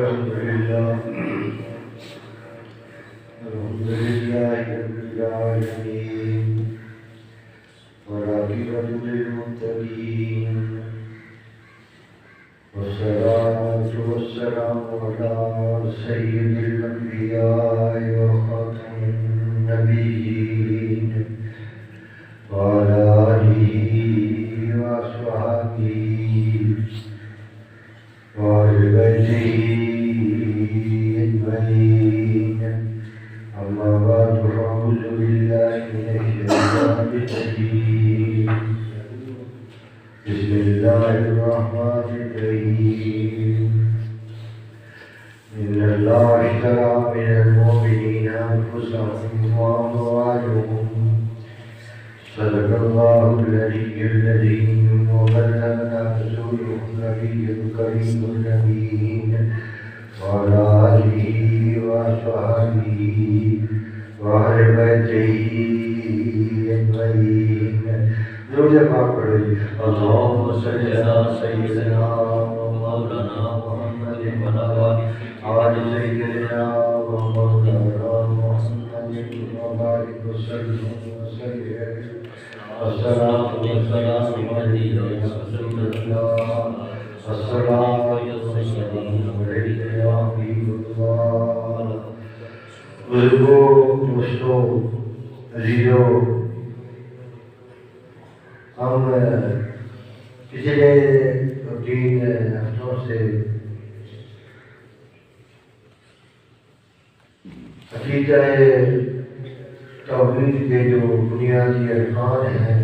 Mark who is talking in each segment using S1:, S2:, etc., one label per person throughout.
S1: الحمد لله رب العالمين والعاقبة للمتقين والصلاة والسلام على سيد الأنبياء وخاتم النبيين وعلى آله وأصحابه وآل بيته أجمعين. أما بعد فأعوذ بالله من الشيطان الرجيم. بسم الله الرحمن الرحيم. إن الله اشترى من المؤمنين أنفسهم وأموالهم. صدق الله العلي العظيم. وبلغنا رسوله النبي الكريم الأمين وعلى آله وأصحابه وأهل بيته أجمعين. درود پاک پڑھو جی. اللهم صل على سيدنا ومولانا محمد وعلى آل سيدنا ومولانا محمد وبارك وسلم الصلاة والسلام عليك يا رسول الله. السلام عليك يا حبيب الله. بزرگوں، دوستوں، عزیزوں، ہم پچھلے 3 ہفتوں سے عقیدہ توحید کے جو بنیادی ارکان ہیں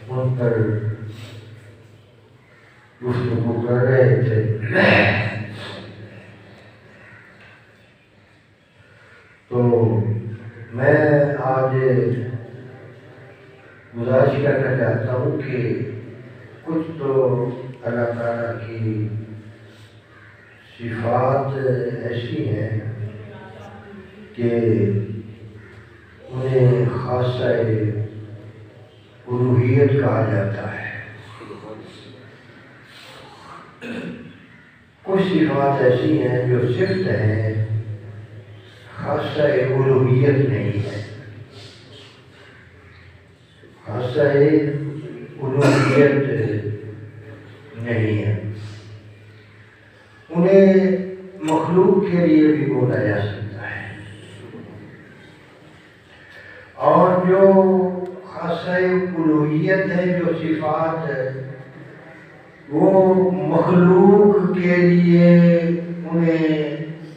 S1: ان پر گفتگو کر رہے تھے. تو میں آج گزارش کرنا چاہتا ہوں کہ کچھ تو اللہ تعالیٰ کی صفات ایسی ہیں کہ انہیں خاصہ الوہیت کہا جاتا ہے. کچھ صفات ایسی ہیں جو صفت ہیں، خاصہ الوہیت نہیں ہے. خاصہ الوہیت نہیں ہے. انہیں مخلوق کے لیے بھی بولا جا سکتا ہے، اور جو خاصہ الوہیت ہے، جو صفات ہے، وہ مخلوق کے لیے انہیں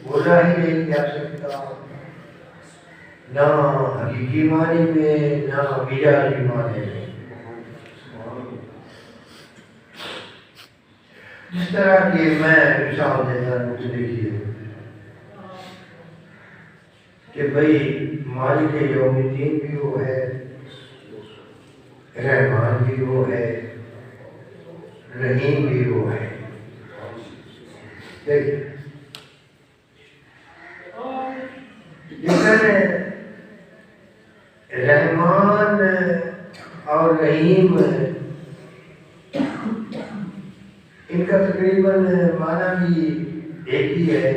S1: بولا ہی نہیں جا سکتا، نہ حقیقی معنی میں نہ مجازی معنی میں. جس طرح کہ میں مثال دیتا ہوں، دیکھیے کہ بھائی مالک یوم الدین بھی وہ ہے، رحمان بھی وہ ہے، رحیم بھی وہ ہے. دیکھیے رحمان اور رحیم ان کا تقریباً معنی بھی ایک ہی ہے.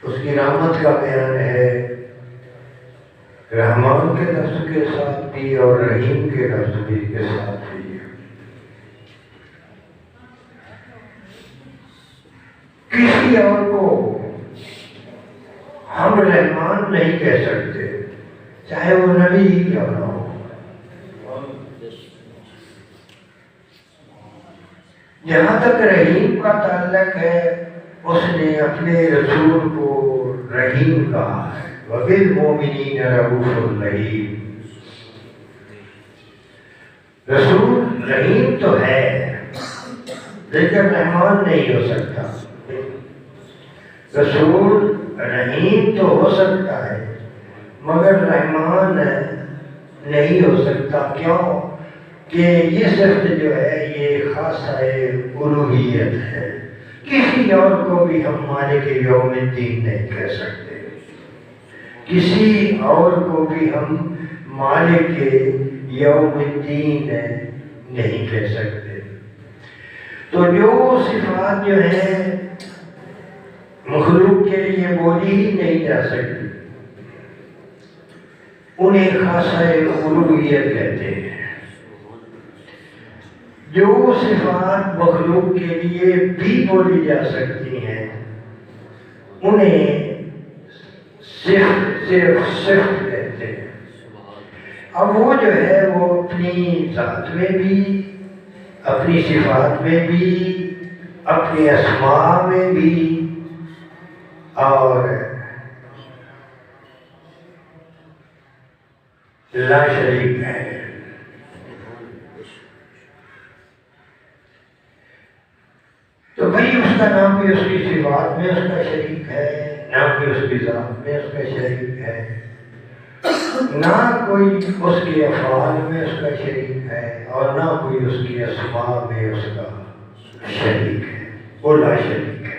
S1: اس کی رحمت کا بیان ہے رحمان کے لفظ کے ساتھ بھی اور رحیم کے لفظ بھی کے ساتھ بھی. کسی اور کو ہم رحمان نہیں کہہ سکتے، چاہے وہ نبی ہی کیوں نہ ہو. جہاں تک رحیم کا تعلق ہے، اس نے اپنے رسول کو رحیم کہا ہے. وَبِالْمُؤْمِنِينَ رَءُوفٌ رَحِيمٌ. رسول رحیم تو ہے لیکن رحمان نہیں ہو سکتا. رسول رحیم تو ہو سکتا ہے مگر رحمان نہیں ہو سکتا. کیوں؟ کہ یہ صفت جو ہے یہ خاصہ الوہیت ہے. کسی اور کو بھی ہم مالک یوم الدین نہیں کہہ سکتے، کسی اور کو بھی ہم مالک یوم الدین نہیں کہہ سکتے. تو جو صفات جو ہیں مخلوق کے لیے بولی ہی نہیں جا سکتی، انہیں خاصہ الوہیت کہتے ہیں۔ جو صفات مخلوق کے لیے بھی بولی جا سکتی ہیں انہیں صرف کہتے ہیں۔ اب وہ جو ہے وہ اپنی ذات میں بھی، اپنی صفات میں بھی، اپنے اسماء میں بھی اور لا شریک ہے۔ تو بھئی اس کا نام بھی اس کی صفات میں اس کا شریک ہے، نام بھی اس کی ذات میں اس کا شریک ہے، نہ کوئی اس کے افعال میں اس کا شریک ہے اور نہ کوئی اس کی اسماء میں اس کا شریک ہے۔ وہ لا شریک ہے،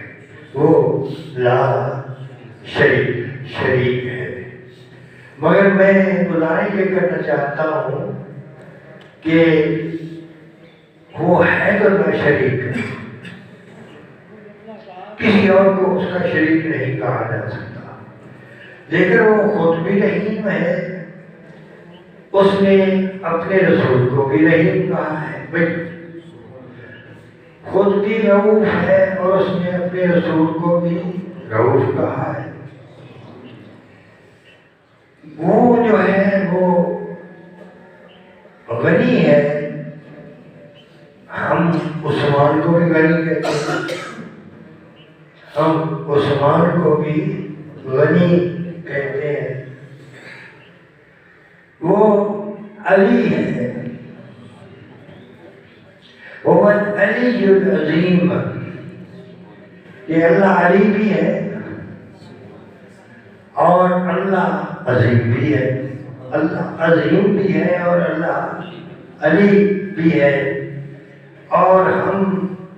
S1: وہ لا شریک ہے۔ مگر میں گزارش یہ کرنا چاہتا ہوں کہ وہ ہے تو لا شریک ہے، کسی اور کو اس کا شریک نہیں کہا جا سکتا، لیکن وہ خود بھی رحیم ہے، اس نے اپنے رسول کو بھی رحیم کہا ہے، خود بھی رؤوف ہے اور اس نے اپنے رسول کو بھی رؤوف کہا ہے۔ وہ جو ہے وہ غنی ہے، ہم عثمان کو بھی غنی کہتے ہیں، ہم عثمان کو بھی غنی کہتے ہیں۔ وہ علی ہے، وہ علی العظیم، یہ اللہ علی بھی ہے اور اللہ عظیم بھی ہے، اللہ عظیم بھی ہے اور اللہ علی بھی ہے، اور ہم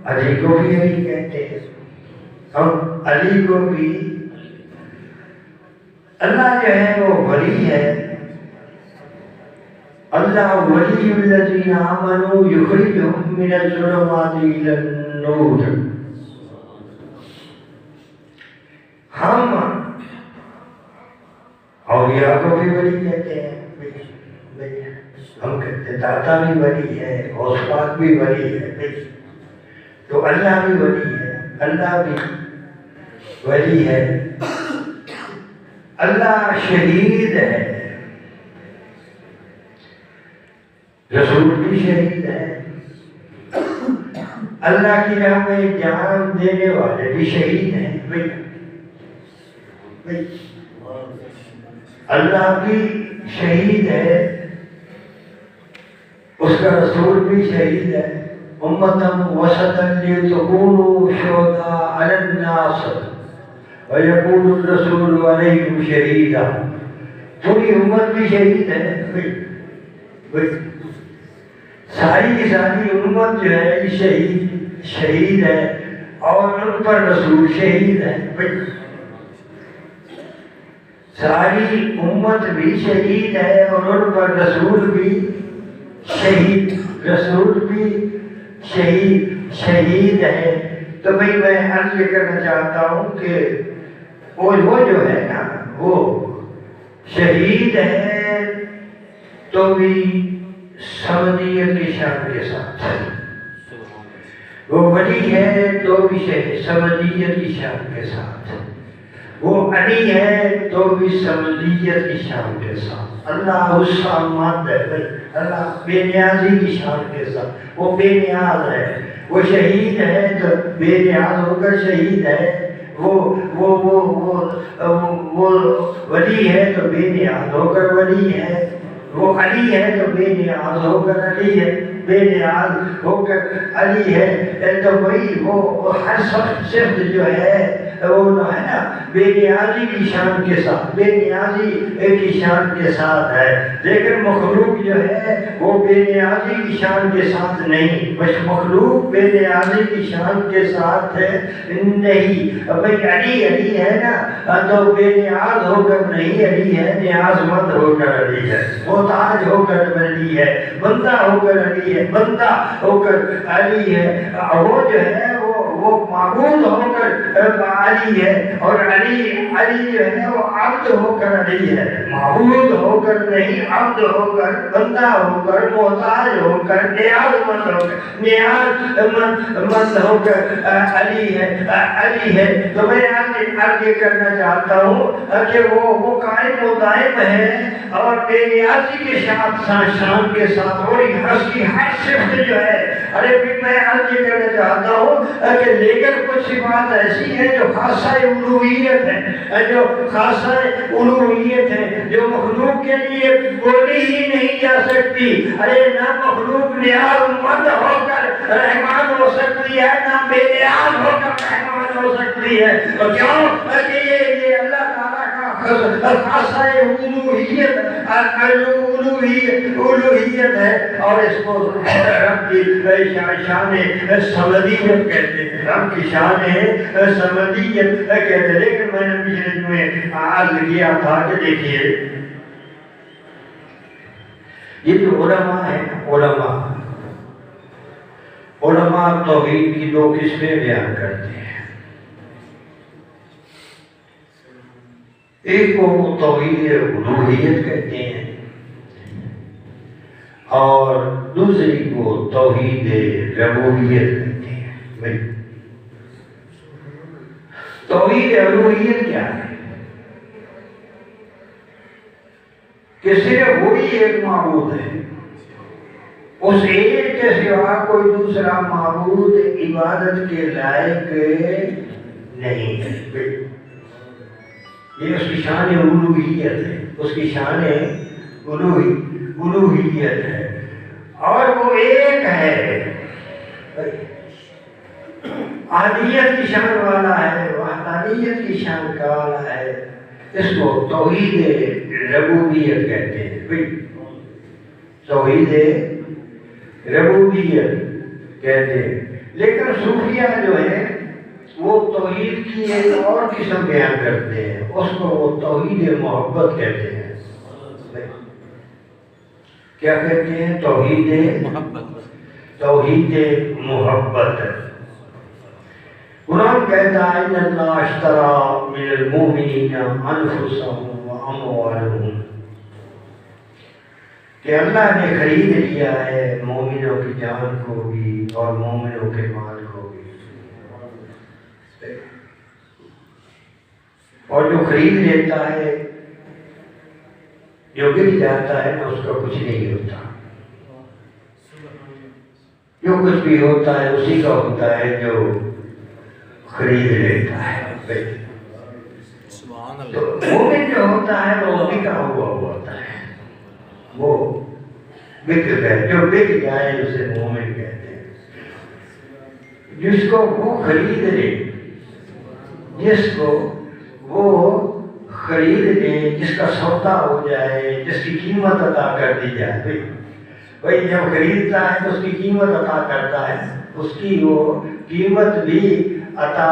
S1: علی کو بھی علی کہتے ہیں، ہم علی کو بھی۔ اللہ جو ہے وہ ولی ہے، اللہ ولی الذین آمنوا یخرجہم من الظلمات الی النور۔ ہم اولیاء کو بھی ولی کہتے ہیں، ہم کہتے ہیں داتا بھی ولی ہے، غوث پاک بھی ولی ہے، تو اللہ بھی ولی ہے، اللہ بھی ولی ہے۔ اللہ شہید ہے، رسول بھی شہید ہے، اللہ کی راہ میں جان دینے والے بھی شہید ہیں، اللہ بھی شہید ہے، اس کا رسول بھی شہید ہے۔ امتم وسطا لتکونوا شہداء علی الناس ویکون الرسول علیکم شہیدا، پوری امت بھی شہید ہے، ساری کی ساری امت جو ہے شہید ہے اور ان پر رسول شہید ہے، ساری امت بھی شہید ہے اور ان پر رسول بھی شہید ہے۔ تو بھئی میں عرض کرنا چاہتا ہوں کہ وہ جو ہے نا وہ شہید ہے تو بھی سمدیت کی شان کے ساتھ، وہ ولی ہے تو بھی سمدیت کی شان کے ساتھ، وہ علی ہے تو بھی سمدیت کی شان کے ساتھ۔ اللہ الصمد ہے، اللہ بے نیازی کی شان کے ساتھ، وہ بے نیاز ہے، وہ شہید ہے تو بے نیاز ہو کر شہید ہے، وہ ولی ہے تو بے نیاز ہو کر ولی ہے، وہ علی ہے تو بے نیاز ہو کر علی ہے، بے نیاز ہو کر علی ہے۔ تو وہی وہ ہر صفت جو ہے وہ ہے نا بے نیازی کی شان کے ساتھ، بے نیازی کی شان کے ساتھ ہے، لیکن مخلوق جو ہے وہ بے نیازی کی شان کے ساتھ نہیں، بس مخلوق بے نیازی کی شان کے ساتھ ہے نہیں۔ بھئی علی ہے نا تو بے نیاز ہو کر نہیں علی ہے، نیاز مند ہو کر علی ہے، محتاج ہو کر علی ہے، بندہ ہو کر علی ہے، بندہ ہو کر علی ہے۔ وہ جو ہے وہ وہ معبود ہو کر علی ہے، اور علی جو ہے وہ عبد ہو کر علی ہے، معبود ہو کر نہیں، عبد ہو کر، بندہ ہو کر، محتاج ہو کر، نیاز مند ہو کر علی ہے۔ تو میں عرض یہ کرنا چاہتا ہوں کہ وہ قائم و دائم ہے اور بے نیازی کے شان کے ساتھ، اور اس کی ہر صفت جو ہے، ارے بھی میں عرض یہ کرنا چاہتا ہوں کہ لیکن کچھ بات ایسی ہے جو خاصہ الوہیت ہے، جو مخلوق کے لیے بولی ہی نہیں جا سکتی۔ ارے نہ مخلوق نیاز مند ہو کر رحمان ہو سکتی ہے، نہ بے نیاز ہو کر رحمان ہو سکتی ہے۔ تو کیوں کہ یہ اللہ تعالیٰ کا خاصہ الوہیت ہے، اور اس کو رب کی شان صمدیت کہتے ہیں، رب کی شان صمدیت کہتے ہیں۔ لیکن میں نے پچھلے میں عرض کیا تھا کہ دیکھیے یہ جو علماء ہیں، علماء توحید کی دو قسمیں بیان کرتے ہیں۔ ایک کو توحید الوہیت کہتے ہیں اور دوسری کو توحید ربوبیت کہتے ہیں۔ توحید الوہیت کیا ہے؟ کہ صرف وہی ایک معبود ہے، اس ایک کے سوا کوئی دوسرا معبود عبادت کے لائق نہیں ہے۔ یہ اس کی شان الوہیت ہے، اس کی شان الوہیت ہے، اور وہ ایک ہے، احدیت کی شان والا ہے، وحدانیت کی شان کا والا ہے۔ اس کو توحید ربوبیت کہتے ہیں، توحید ربوبیت کہتے ہیں۔ لیکن صوفیہ جو ہے وہ توحید کی ایک اور قسم بیان کرتے ہیں، اس کو وہ توحید محبت کہتے ہیں۔ کیا کہتے ہیں؟ توحید محبت۔ قرآن کہتا ہے ان اللہ اشتری من المؤمنین انفسهم واموالهم، کہ اللہ نے خرید لیا ہے مومنوں کی جان کو بھی اور مومنوں کے مال کو بھی، اور جو خرید لیتا ہے، جو بک جاتا ہے نا، اس کا کچھ نہیں ہوتا، جو کچھ بھی ہوتا ہے اسی کا ہوتا ہے جو خرید لیتا ہے۔ تو مومن جو ہوتا ہے وہ بکا ہوا ہوتا ہے، وہ بک گئے، جو بک جائے اسے مومن کہتے ہیں۔ جس کو وہ خرید لے، جس کو وہ خرید لے، جس کا سودا ہو جائے، جس کی قیمت عطا کر دی جائے، بھائی جب خریدتا ہے تو اس کی قیمت عطا کرتا ہے، اس کی وہ قیمت بھی عطا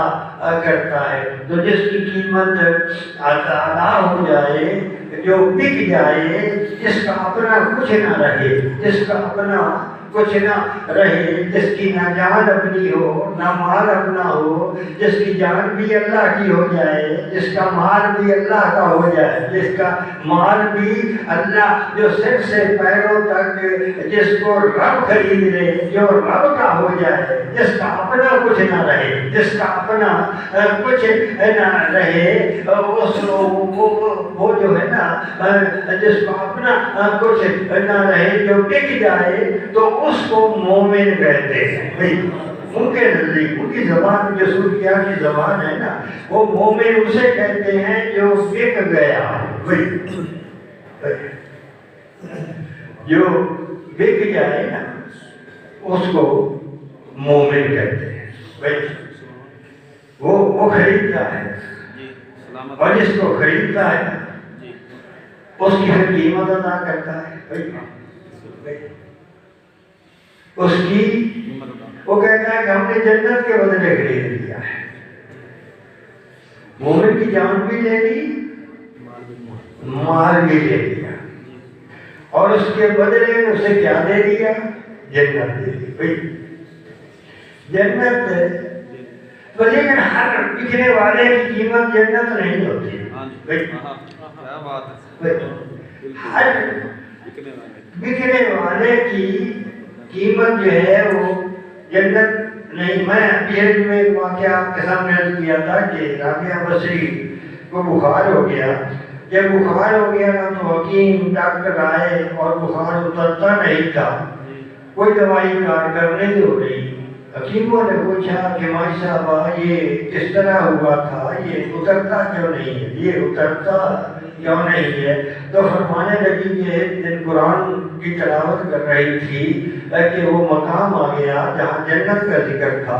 S1: کرتا ہے۔ تو جس کی قیمت ادا ہو جائے، جو بک جائے، جس کا اپنا کچھ نہ رہے، جس کا اپنا کچھ نہ رہے، جس کی نہ جان اپنی ہو نہ مال اپنا ہو، جس کی جان بھی اللہ کی ہو جائے، جس کا مال بھی اللہ کا ہو جائے، جس کا مال بھی اللہ، جو سر سے پیروں تک جس کو رب خرید لے، جو رب کا ہو جائے، جس کا اپنا کچھ نہ رہے، جس کا اپنا کچھ نہ رہے، وہ جو ہے نا، جس کو اپنا کچھ نہ رہے، جو بک جائے، تو اس کو مومن کہتے ہیں۔ ان کے نزدیک، ان کی زبان جو صوفیہ کی زبان ہے نا، وہ مومن اسے کہتے ہیں جو بک گیا، جو بک جائے نا اس کو مومن کہتے ہیں۔ وہ خریدتا ہے، اور جس کو خریدتا ہے اس کی پھر قیمت ادا کرتا ہے، اس کی، وہ کہتا ہے کہ ہم نے جنت کے بدلے خرید لیا ہے، مومن کی جان بھی لے لی، مال بھی لے لیا، اور اس کے بدلے میں اسے کیا دے دیا؟ جنت دے دی۔ جنت تو لیکن ہر بکنے والے کی قیمت جنت نہیں ہوتی.
S2: کیا بات ہے.
S1: ہر بکنے والے کی قیمت جو ہے وہ جنت نہیں. میں ابھی میں ایک واقعہ آپ کے سامنے عرض کیا تھا کہ رابعہ بصری کو بخار ہو گیا. جب بخار ہو گیا نا تو حکیم ڈاکٹر آئے اور بخار اترتا نہیں تھا, کوئی دوائی کارگر نہیں ہو رہی. حکیموں نے پوچھا کہ مائی صاحب یہ کس طرح ہوا تھا, یہ اترتا کیوں نہیں ہے, یہ اترتا کیوں نہیں ہے؟ تو فرمانے لگی کہ ایک دن قرآن کی تلاوت کر رہی تھی کہ وہ مقام آ گیا جہاں جنت کا ذکر تھا,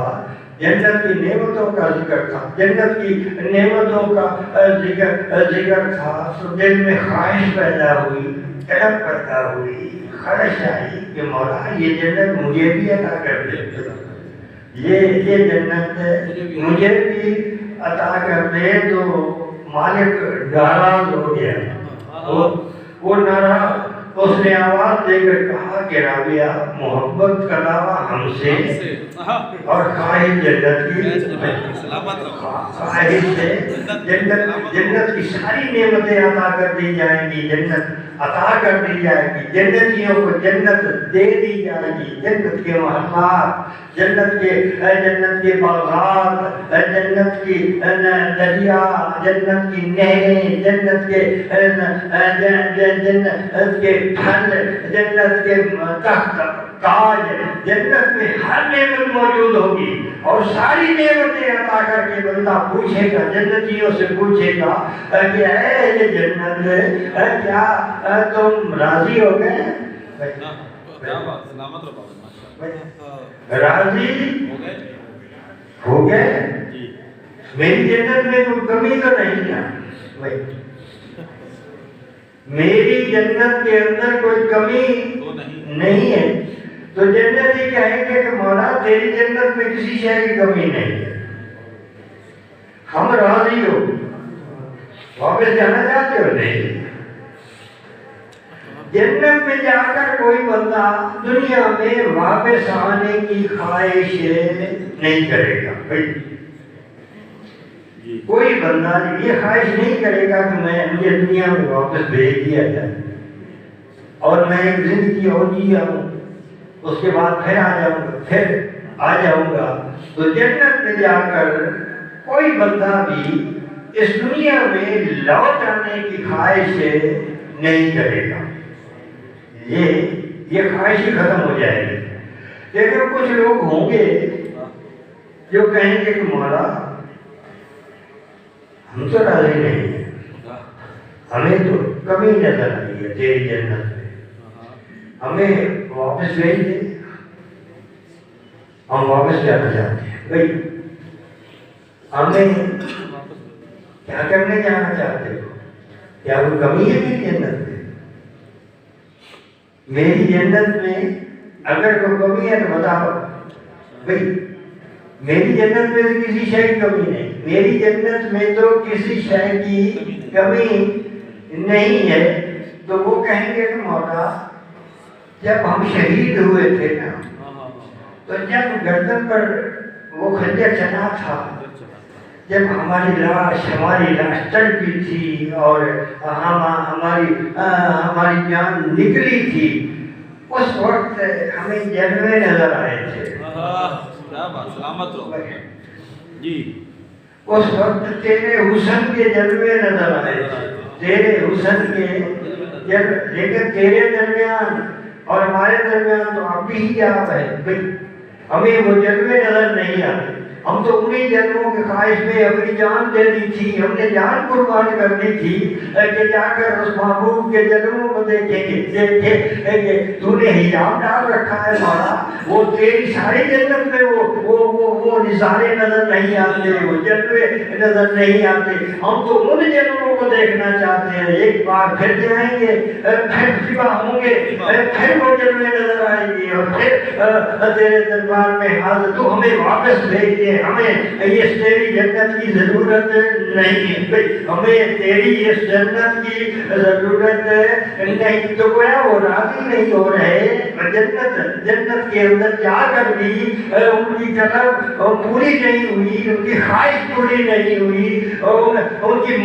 S1: جنت کی نعمتوں کا ذکر تھا, جنت کی نعمتوں کا ذکر تھا. تو دل میں خواہش پیدا ہوئی, طلب پیدا ہوئی, خواہش آئی کہ مولا یہ جنت مجھے بھی عطا کر دے, یہ جنت مجھے بھی عطا کر دے. تو مالک ناراض ہو گیا. وہ ناراض, اس نے آواز دے کر کہا کہ رابعہ محبت کا دعویٰ ہم سے اور خواہش جنت کی, خواہش سے جنت کی ساری نعمتیں عطا کر دی جائیں گی, جنت عطا کر دی جائے گی, جنتیوں کو جنت دے دی جائے گی, جنت کے محلات, جنت کے باغات, جنت کی دریا, جنت کی نہریں, جنت کے پھل, جنت کے تخت تاج, جنت میں ہر نعمت موجود ہوگی. اور ساری نعمتیں عطا کر کے بندہ پوچھے گا, جنتیوں سے پوچھے گا کہ اے یہ جنت کیا تم راضی ہو گئے؟ راضی ہو گئے؟ میری جنت میں کوئی کمی تو نہیں ہے, میری جنت کے اندر کوئی کمی نہیں ہے. تو جنتی کہیں گے کہ مولا تیری جنت میں کسی شے کی کمی نہیں ہے, ہم راضی ہو. واپس جانا چاہتے ہو؟ نہیں. جنت میں جا کر کوئی بندہ دنیا میں واپس آنے کی خواہش نہیں کرے گا. کوئی بندہ یہ خواہش نہیں کرے گا کہ مجھے دنیا میں واپس بھیج دیا جائے اور میں ایک زندگی اور جی آؤں, اس کے بعد پھر آ جاؤں گا. تو جنت میں جا کر کوئی بندہ بھی اس دنیا میں لوٹ آنے کی خواہش نہیں کرے گا. یہ خواہش ہی ختم ہو جائے گی. لیکن کچھ لوگ ہوں گے جو کہیں گے کہ مولا ہم تو راضی نہیں ہیں, ہمیں تو کمی نظر آئی ہے تیری جنت میں, ہمیں واپس بھیج دے, ہم واپس جانا چاہتے ہیں. بھائی ہمیں کیا کرنے جانا چاہتے ہو؟ کیا کوئی کمی ہے میری جنت میں؟ میری جنت میں اگر کوئی کمی ہے تو بتاؤ. بھائی میری جنت میں کسی شے کی کمی نہیں, میری جنت میں تو کسی شے کی کمی نہیں ہے. تو وہ کہیں گے کہ مولا جب ہم شہید ہوئے تھے نا, تو جب گردن پر وہ خنجر چلا تھا, جب ہماری لاش تڑپی تھی اور ہماری جان نکلی تھی, اس وقت ہمیں جلوے نظر آئے تھے.
S2: جی
S1: اس وقت تیرے حسن کے جلوے نظر آئے تھے, تیرے حسن کے لیکن تیرے درمیان اور ہمارے درمیان تو اب بھی حجاب ہے. ہمیں وہ جلوے نظر نہیں آتے. ہم تو انہی جنموں کی خواہش میں اپنی جان دے دی تھی, ہم نے جان قربان کر دی تھی کہ جا کر اس محبوب کے جنموں کو دیکھیں گے. تو نے حجاب ڈال رکھا ہے مولا, وہ تیری ساری جنت میں وہ نظارے نظر نہیں آتے, وہ جلوے نظر نہیں آتے. ہم تو ان جنموں کو دیکھنا چاہتے ہیں. ایک بار پھر جائیں گے, پھر سوا ہوں گے, پھر وہ جلوے نظر آئیں گے اور پھر تیرے دربار میں حاضر. تو ہمیں واپس بھیج دے, ہمیں اس تیری جنت کی ضرورت نہیں, ہمیں تیری اس جنت کی ضرورت نہیں. تو گویا وہ راضی نہیں ہو رہے جنت کے اندر جا کر بھی ان کی طلب پوری نہیں ہوئی، ان کی خواہش پوری نہیں ہوئی، ان کی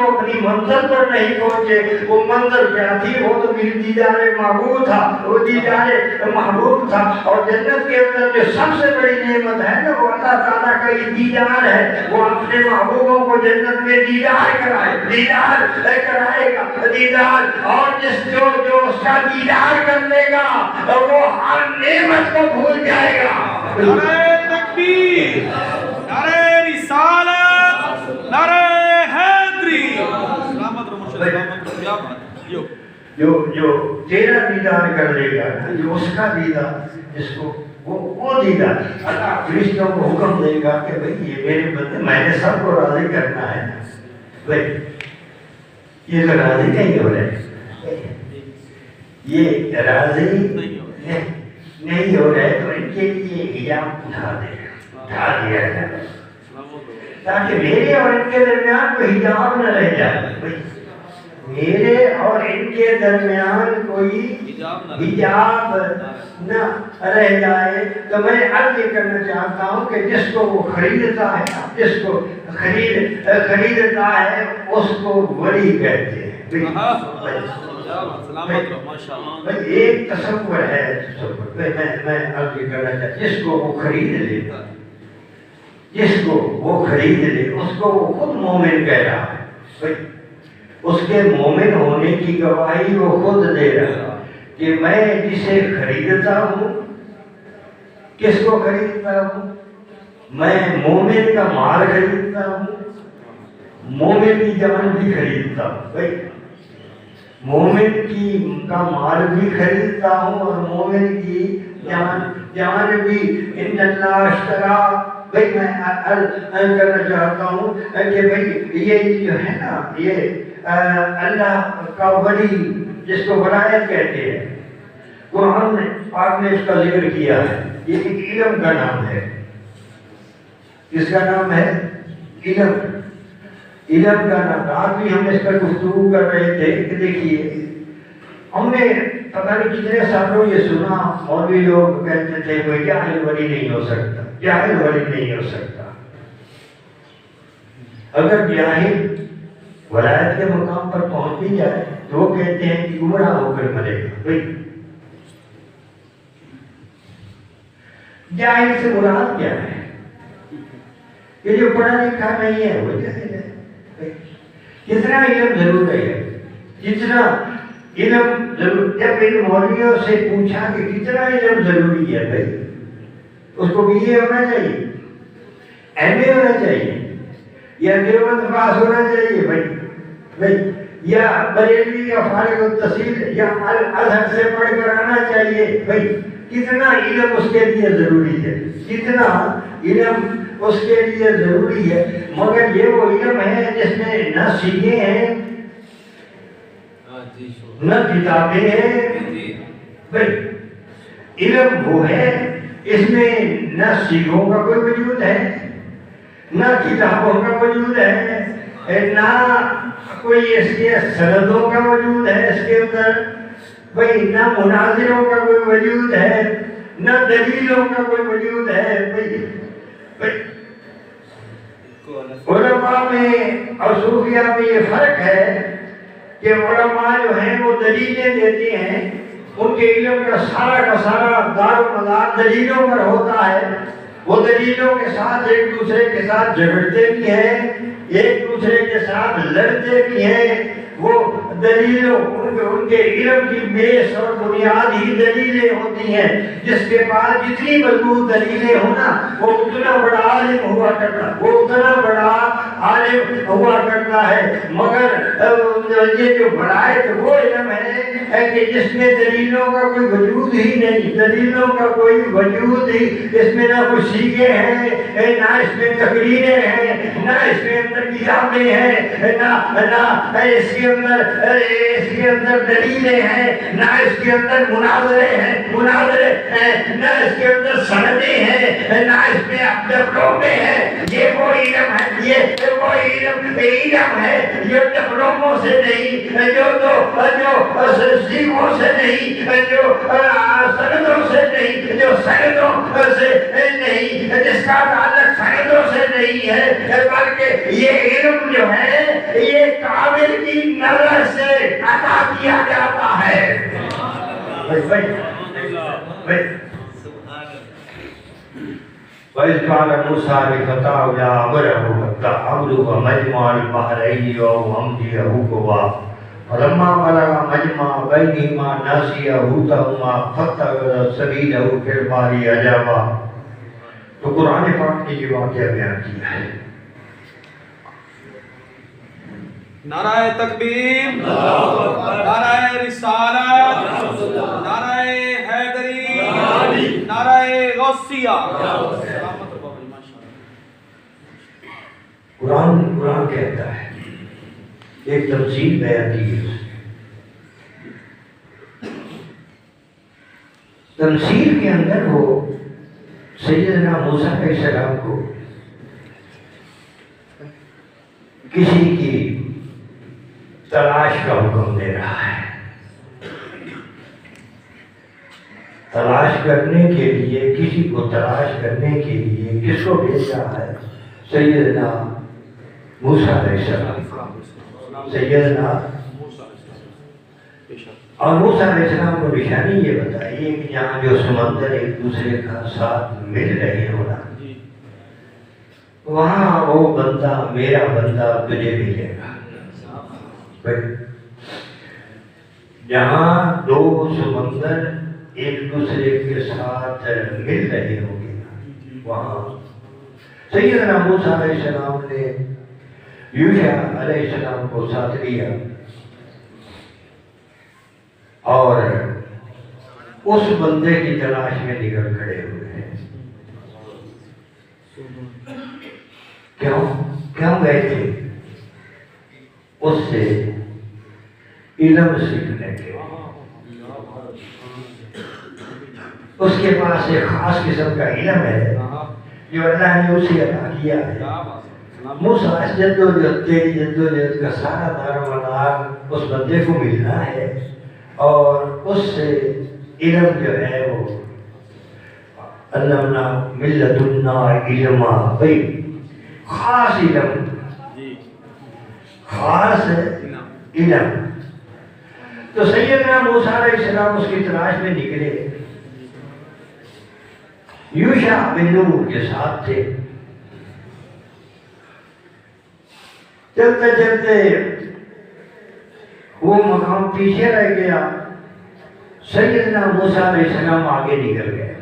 S1: اپنی منزل پر نہیں پہنچے۔ وہ منزل کیا تھی؟ وہ تو دیدار محبوب تھا، وہ دیدار محبوب تھا۔ اور جنت کے اندر جو سب سے بڑی نعمت ہے نا، وہ اللہ تعالیٰ کا یہ دیدار ہے۔ وہ اپنے محبوبوں کو جنت میں دیدار کرائے گا، دیدار۔ اور جو اس کا دیدار کر لے گا وہ ہر نعمت کو بھول جائے گا۔
S2: نعرہ تکبیر، نعرہ رسالت، نعرہ حیدری، سلامت رہو مرشد، سلامت رہو، کیا بات ہے۔
S1: جو تیرا دیدار کر لے گا، جو اس کا دیدار، جس کو وہ دیدار، اللہ فرشتوں کو حکم دے گا کہ بھئی یہ میرے بندے، میں نے سب کو راضی کرنا ہے، بھئی یہ تو راضی نہیں ہو رہے، یہ راضی نہیں ہو رہے، تو ان کے لیے حجاب اٹھا دیا جائے تاکہ میرے اور ان کے درمیان کوئی حجاب نہ رہ جائے۔ میرے اور ان کے درمیان کوئی حجاب نہ رہ جائے۔ تو میں عرض یہ کرنا چاہتا ہوں کہ جس کو وہ خریدتا ہے، جس کو خریدتا ہے اس کو ولی کہتے ہیں۔ ایک تصور ہے، میں عرض یہ کرنا چاہتا ہوں، جس کو وہ خرید لے، جس کو وہ خرید لے، اس کو وہ خود مومن کہہ رہا ہے۔ اس کے مومن ہونے کی گواہی وہ خود دے رہا کہ میں جسے خریدتا ہوں، کس کو خریدتا ہوں؟ میں مومن کا مال خریدتا ہوں، مومن کی جان بھی خریدتا ہوں۔ بھائی مومن کا مال بھی خریدتا ہوں اور مومن کی جان بھی۔ ان اللہ اشترا، بھائی میں کرنا چاہتا ہوں کہ بھائی یہ جو ہے نا، یہ اللہ کا ولی جس کو ولایت کہتے ہیں، قرآن پاک نے اس کا ذکر کیا ہے۔ یہ ایک علم کا نام ہے۔ کس کا نام ہے؟ علم کا نام۔ رات بھی ہم اس پر گفتگو کر رہے تھے کہ دیکھیے، ہم نے پتہ نہیں کتنے سالوں یہ سنا، مولوی لوگ کہتے تھے کوئی جاہل ولی نہیں ہو سکتا، جاہل ولی نہیں ہو سکتا۔ اگر جاہل ولایت کے مقام پر پہنچ بھی جائے تو وہ کہتے ہیں کہ گمراہ ہو کر مرے گا۔ بھائی جاہل سے مراد کیا ہے؟ کہ جو پڑھا لکھا نہیں ہے وہ جاہل ہے۔ کتنا علم ضرور ہے، جتنا علم ضرور۔ جب ان مولویوں سے پوچھا کہ کتنا علم ضروری ہے، بھائی اس کو بی اے ہونا چاہیے، ایم اے ہونا چاہیے، یا دیوبند پاس ہونا چاہیے بھائی، یا بریلوی یا فارغ التحصیل یا الازہر سے پڑھ کر آنا چاہیے۔ بھائی کتنا علم اس کے لیے ضروری ہے، کتنا علم اس کے لیے ضروری ہے۔ مگر یہ وہ علم ہے جس میں نہ سیکھے ہیں، نہ کتابیں ہیں۔ بھائی علم وہ ہے اس میں نہ سیکھوں کا کوئی وجود ہے، نہ کتابوں کا وجود ہے، نہ کوئی اس کے سندوں کا وجود ہے اس کے اندر، بھئی نہ مناظروں کا کوئی وجود ہے، نہ دلیلوں کا کوئی وجود ہے۔ بھئی علماء میں اور صوفیاء میں یہ فرق ہے کہ علماء جو ہیں وہ دلیلیں دیتے ہیں، ان کے علم کا سارا دار و مدار دلیلوں پر ہوتا ہے۔ وہ دلیلوں کے ساتھ ایک دوسرے کے ساتھ جھگڑتے بھی ہیں، ایک دوسرے کے ساتھ لڑتے بھی ہیں۔ وہ دلیلوں ان کے علم کی بیس اور بنیاد ہی دلیلیں ہوتی ہیں، جس کے بعد جتنی مضبوط دلیلیں ہونا وہ اتنا بڑا عالم ہوا کرتا ہے۔ مگر یہ جو بڑائے وہ علم ہے کہ جس میں دلیلوں کا کوئی وجود ہی نہیں، دلیلوں کا کوئی وجود ہی اس میں نہ کچھ سیکھے ہیں، نہ اس میں تقریریں ہیں، نہ اس میں اندر کتابیں ہیں، نہ اس کے اندر دلیلیں ہیں، نہ اس کے اندر مناظرے ہیں، نہ اس کے اندر سندیں ہیں، نہ اس میں ڈپلومے ہیں. یہ وہ علم ہے، یہ وہ علم ہے جو ڈپلوموں سے نہیں، جو سیکھوں سے نہیں، جو سندوں سے نہیں، جو سندوں سے نہیں، جس کا تعلق سندوں سے نہیں ہے، بلکہ یہ علم جو ہے یہ کامل کی نظر سے عطا کیا جاتا ہے. وَإِذْ قَالَ مُوسَىٰ لِفَتَاهُ لَا أَبْرَحُ حَتَّىٰ أَبْلُغَ مَجْمَعَ الْبَحْرَيْنِ أَوْ أَمْضِيَ حُقُبًا فَلَمَّا بَلَغَ مَجْمَعَ بَيْنِهِمَا نَسِيَ حُوتَهُمَا فَاتَّخَذَ سَبِيلَهُ فِي الْبَحْرِ عَجَبًا. تو قرآن پاک نے یہ واقعہ بیان کیا ہے.
S2: نعرہ تکبیر، نعرہ رسالت، نعرہ حیدری، نعرہ غوثیہ.
S1: قرآن کہتا ہے، ایک تمثیل بیان کی ہے. تمثیل کے اندر وہ سیدنا موسیٰ علیہ السلام کو کسی کی تلاش کا حکم دے رہا ہے. تلاش کرنے کے لیے، کسی کو تلاش کرنے کے لیے کس کو بھیج رہا ہے؟ سیدنا موسیٰ علیہ السلام. سیدنا اور موسیٰ علیہ السلام کو نشانی یہ بتائیے کہ یہاں جو سمندر ایک دوسرے کا ساتھ مل رہے ہونا، وہاں وہ بندہ، میرا بندہ تجھے ملے گا. جہاں دو سمندر ایک دوسرے کے ساتھ مل رہے ہوں گے، وہاں سیدنا موسیٰ علیہ السلام نے یوشع علیہ السلام کو ساتھ لیا اور اس بندے کی تلاش میں نکل کھڑے ہوئے ہیں. کیوں گئے تھے؟ اس سے علم سیکھنے کے. اس کے پاس ایک خاص قسم کا علم ہے جو اللہ نے اسے عطا کیا ہے. موسیٰ اس جدوجہد، تیری جدوجہد کا سارا دار و مدار اس بندے کو ملنا ہے اور اس سے علم جو ہے وہ علمنا من لدنا علما، بھائی خاص علم، خاص علم. تو سیدنا موسیٰ علیہ السلام اس کی تلاش میں نکلے. یوشع بن نون کے ساتھ تھے. چلتے چلتے وہ مقام پیچھے رہ گیا. سیدنا موسیٰ علیہ السلام آگے نکل گئے.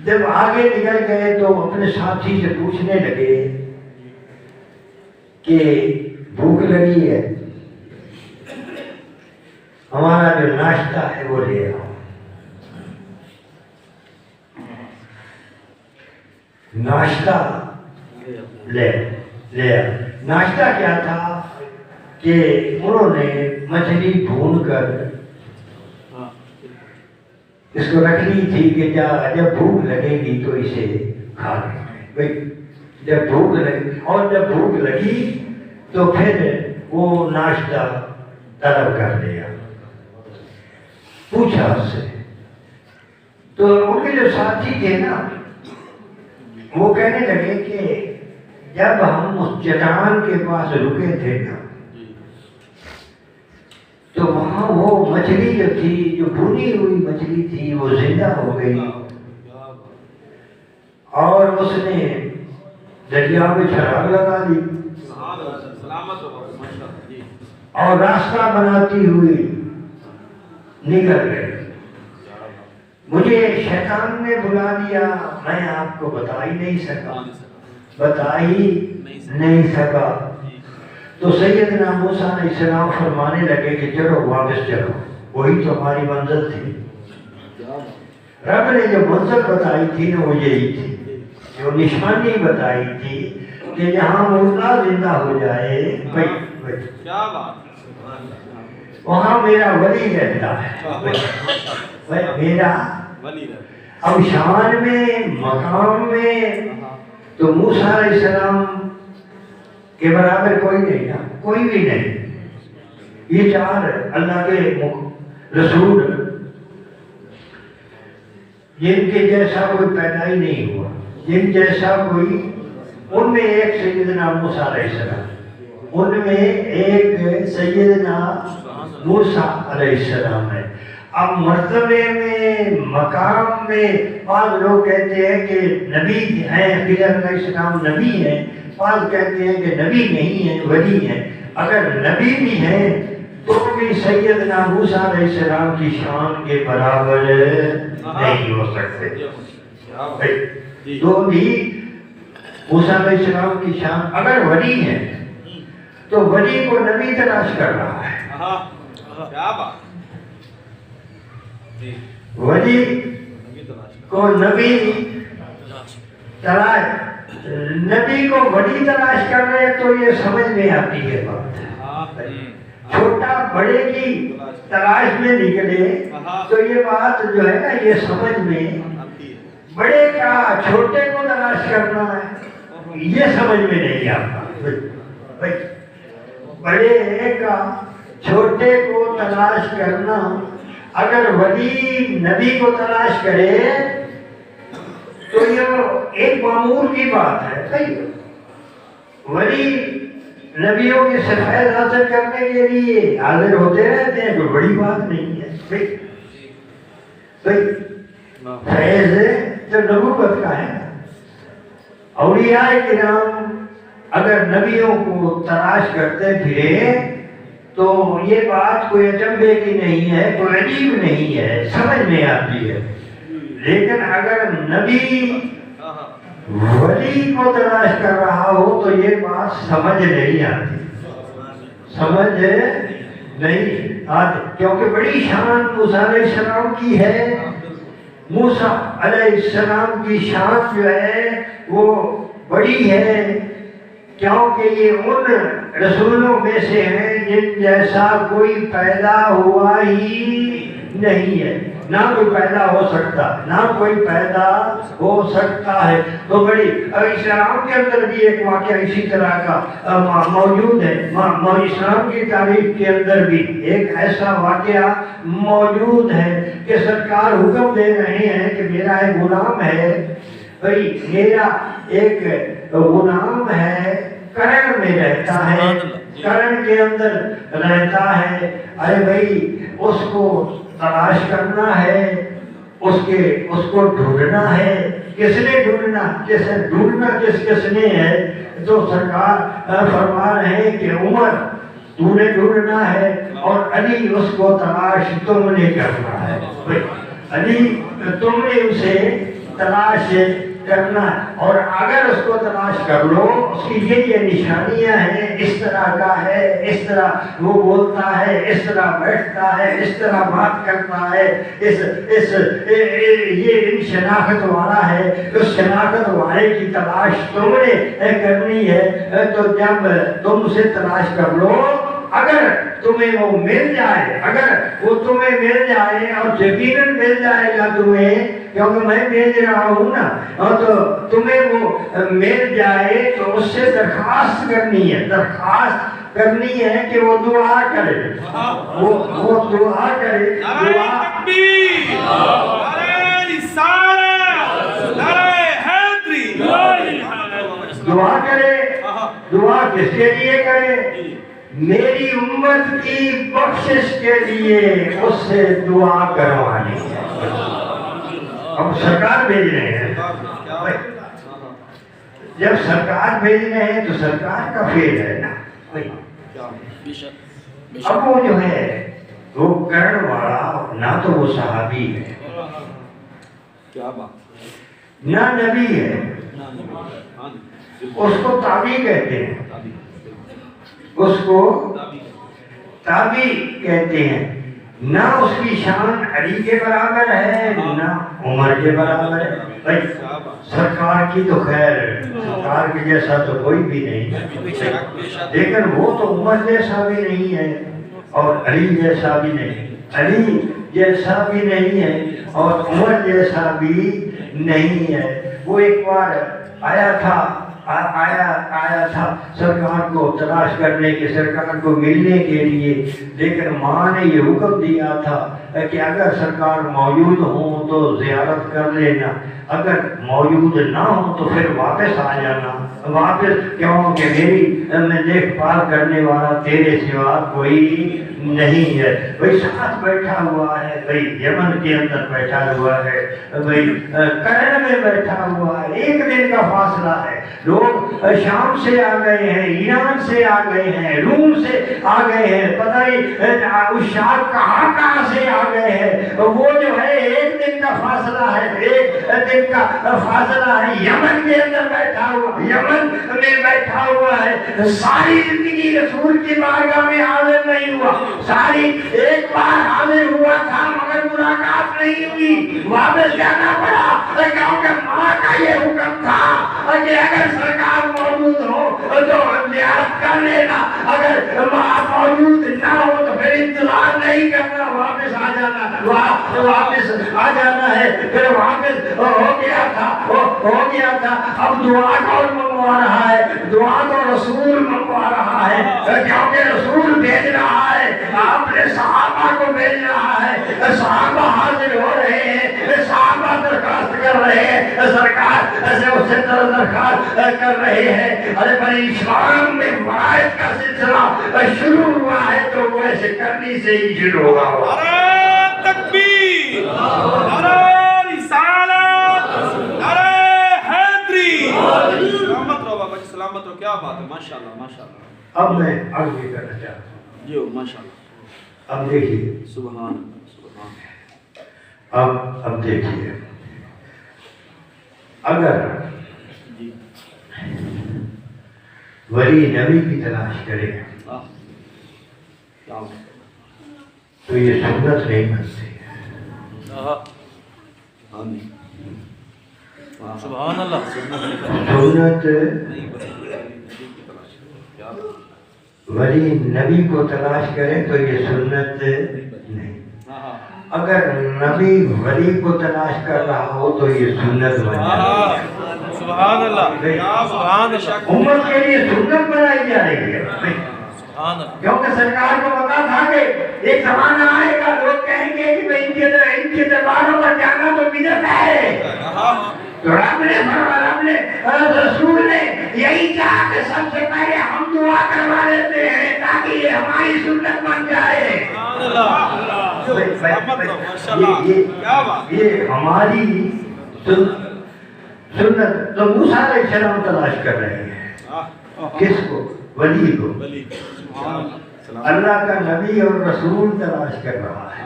S1: جب آگے نکل گئے تو اپنے ساتھی سے پوچھنے لگے کہ بھوک لگی ہے، ہمارا جو ناشتہ ہے وہ لے آؤ. ناشتہ لے آؤ. ناشتہ کیا تھا کہ انہوں نے مچھلی بھون کر اس کو رکھ لی تھی کہ جب بھوک لگے گی تو اسے کھا لیں. جب بھوک لگی اور جب بھوک لگی تو پھر وہ ناشتہ طلب کر لیا. پوچھا اس سے تو ان کے جو ساتھی تھے نا وہ کہنے لگے کہ جب ہم اس چٹان کے پاس رکے تھے نا تو وہاں وہ مچھلی جو تھی، جو بھونی ہوئی مچھلی تھی، وہ زندہ ہو گئی اور اس نے دریا میں چھلانگ لگا دی اور راستہ بناتی ہوئی نکل گئی. مجھے شیطان نے بلا دیا، میں آپ کو بتا ہی نہیں سکا. تو سیدنا موسیٰ علیہ السلام فرمانے لگے کہ چلو واپس چلو، وہی تو ہماری منزل تھی. رب نے جو منزل بتائی تھی نا وہ یہی تھی، جو نشانی بتائی تھی کہ جہاں مردہ زندہ ہو جائے. وہاں میرا ولی رہتا ہے، میرا
S2: ولی
S1: اب شان میں مقام میں تو موسیٰ علیہ السلام کے برابر کوئی نہیں نا، کوئی بھی نہیں۔ یہ چار اللہ کے رسول جن کے جیسا کوئی پیدا ہی نہیں ہوا، جن جیسا کوئی، ان میں ایک سیدنا موسیٰ علیہ السلام، ان میں ایک سیدنا موسیٰ علیہ السلام ہے۔ اب مرتبے میں مقام میں بعض لوگ کہتے ہیں کہ نبی ہیں، خضر علیہ السلام نبی ہیں، بعض کہتے ہیں کہ نبی نہیں ہیں، ولی ہیں۔ اگر نبی بھی ہیں تو بھی سیدنا موسیٰ علیہ السلام کی شان کے برابر نہیں ہو سکتے۔ تو بھی موسیٰ علیہ السلام کی شان، اگر ولی ہے تو ولی کو نبی تلاش کر رہا ہے، ولی کو نبی تلاش، نبی کو ولی تلاش کر رہے تو یہ سمجھ میں آتی ہے بات۔ چھوٹا بڑے کی تلاش میں نکلے تو یہ بات جو ہے نا یہ سمجھ میں، بڑے کا چھوٹے کو تلاش کرنا ہے یہ سمجھ میں نہیں آتا۔ بڑے کا چھوٹے کو تلاش کرنا، اگر ولی نبی کو تلاش کرے تو یہ ایک معمول کی بات ہے۔ ولی نبیوں کے فیض حاصل کرنے کے لیے حاضر ہوتے رہتے ہیں، کوئی بڑی بات نہیں ہے۔ فیض تو نبوت کا ہے۔ اولیاء کرام اگر نبیوں کو تلاش کرتے پھرے تو یہ بات کوئی اچنبھے کی نہیں ہے، کوئی عجیب نہیں ہے، سمجھ میں آتی ہے۔ لیکن اگر نبی ولی کو تلاش کر رہا ہو تو یہ بات سمجھ نہیں آتی، سمجھ نہیں آتی، کیونکہ بڑی شان موسیٰ علیہ السلام کی ہے۔ موسیٰ علیہ السلام کی شان جو ہے وہ بڑی ہے، کیونکہ یہ ان رسولوں میں سے ہیں جن جیسا کوئی پیدا ہوا ہی نہیں ہے، نہ کوئی پیدا ہو سکتا، نہ کوئی پیدا ہو سکتا ہے۔ تو بڑی اسلام کے اندر بھی ایک واقعہ اسی طرح کا موجود ہے، اسلام کی تاریخ کے اندر بھی ایک ایسا واقعہ موجود ہے کہ سرکار حکم دے رہے ہیں کہ میرا ایک غلام ہے، بھائی میرا ایک غلام ہے، کرن میں رہتا ہے، کرن کے اندر رہتا ہے، ارے بھائی اس کو تلاش کرنا ہے، اس کو ڈھونڈنا ہے۔ کس نے ڈھونڈنا؟ کس نے ہے؟ تو سرکار فرما رہے ہیں کہ عمر تو نے ڈھونڈنا ہے اور علی اس کو تلاش تم نے کرنا ہے۔ علی تم نے اسے تلاش کرنا ہے، اور اگر اس کو تلاش کر لو، اس کی یہ نشانیاں ہیں، اس طرح کا ہے، اس طرح وہ بولتا ہے، اس طرح بیٹھتا ہے، اس طرح بات کرتا ہے، یہ ان شناخت والا ہے، اس شناخت والے کی تلاش تم نے کرنی ہے۔ تو جب تم اسے تلاش کر لو، اگر تمہیں وہ مل جائے، اگر وہ تمہیں مل جائے، اور یقیناً مل جائے گا تمہیں، کیونکہ میں بھیج رہا ہوں نا، اور تو تمہیں وہ مل جائے تو اس سے درخواست کرنی ہے، درخواست کرنی ہے کہ وہ دعا کرے، وہ دعا کرے، دعا کرے۔ دعا کس کے لیے کرے؟ میری امت کی بخشش کے لیے اس سے دعا کروانی ہے۔ اب سرکار بھیج رہے ہیں، جب سرکار بھیج رہے ہیں تو سرکار کا فعل ہے نا۔ اب وہ جو ہے وہ کرن والا نہ تو وہ صحابی ہے، نہ نبی ہے، اس کو تابعی کہتے ہیں، اس کو تابعی کہتے ہیں۔ نہ اس کی شان علی کے برابر ہے، نہ عمر کے برابر ہے۔ بھائی سرکار کی تو خیر، سرکار کے جیسا تو کوئی بھی نہیں، لیکن وہ تو عمر جیسا بھی نہیں ہے، اور علی جیسا بھی نہیں، علی جیسا بھی نہیں ہے اور عمر جیسا بھی نہیں ہے۔ وہ ایک بار آیا تھا سرکار کو تلاش کرنے کے، سرکار کو ملنے کے لیے، لیکن ماں نے یہ حکم دیا تھا کہ اگر سرکار موجود ہوں تو زیارت کر لینا، اگر موجود نہ ہوں تو پھر واپس آ جانا، واپس کیوں کہ میں دیکھ بھال کرنے والا تیرے سوا کوئی نہیں ہے۔ بھائی ساتھ بیٹھا ہوا ہے، بھائی یمن کے اندر بیٹھا ہوا ہے، بھائی کرن میں بیٹھا ہوا ہے، ایک دن کا فاصلہ ہے، لوگ شام سے آ گئے ہیں، ایران سے آ گئے ہیں، روم سے آ گئے ہیں، پتہ نہیں اس شاہ کہاں سے آ گئے ہیں، وہ جو ہے ایک دن کا فاصلہ ہے، ایک دن کا فاصلہ ہے، یمن کے اندر بیٹھا ہوا، یمن میں بیٹھا ہوا ہے، ساری زندگی رسول کی بارگاہ میں حاضر نہیں ہوا، ساری ایک بار حاضر ہوا تھا مگر ملاقات نہیں ہوئی، واپس جانا پڑا، کیونکہ ماں کا یہ حکم تھا کہ اگر سرکار موجود ہو تو زیارت کر لینا، اگر ماں موجود نہ ہو تو پھر انتظار نہیں کرنا، واپس آ جانا، واپس آ جانا ہے۔ پھر واپس ہو گیا تھا، اب دعا کون منگوا رہا ہے؟ دعا تو رسول منگوا رہا ہے، کیونکہ رسول بھیج رہا ہے، اپنے صحابہ کو بھیج رہا ہے، صحابہ حاضر ہو رہے ہیں، صحابہ درخواست کر رہے ہیں، سرکار سے اس سے درخواست کر رہے ہیں۔ ارے بھائی اسلام میں فرائض کا سلسلہ شروع ہوا ہے تو وہ ایسے کرنی سے ہی شروع ہوگا۔
S2: نعرہ تکبیر، نعرہ رسالت، نعرہ حیدری۔ سلامت رہو بابا جی، سلامت رہو، کیا بات ہے، ماشاءاللہ ماشاءاللہ۔
S1: اب میں آگے کرنا چاہتا ہوں،
S2: جی ماشاءاللہ۔
S1: اب دیکھیے،
S2: سبحان سبحان۔
S1: اب دیکھیے، اگر ولی نبی کی تلاش کرے تو یہ سنت نہیں بنتی ہے۔
S2: سبحان اللہ۔
S1: سنت ولی نبی کو تلاش کرے تو یہ سنت نہیں، اگر نبی ولی کو تلاش کر رہا ہو تو یہ سنت بن جائے۔
S2: سبحان اللہ، سبحان اللہ۔
S1: امت کے لیے سنت بنائی جائے گی، کیونکہ سرکار کو پتا تھا کہ ایک زمانہ آئے گا لوگ کہیں گے کہ ان کے درباروں پر جانا تو بدعت ہے، تو رب نے رسول نے یہی کہا کہ سب سے پہلے ہم دعا کروا لیتے ہیں تاکہ یہ ہماری سنت بن جائے۔ یہ ہماری سنت تو موسیٰ علیہ السلام تلاش کر رہے ہیں، کس کو؟ ولی کو۔ اللہ کا نبی اور رسول تلاش کر رہا ہے،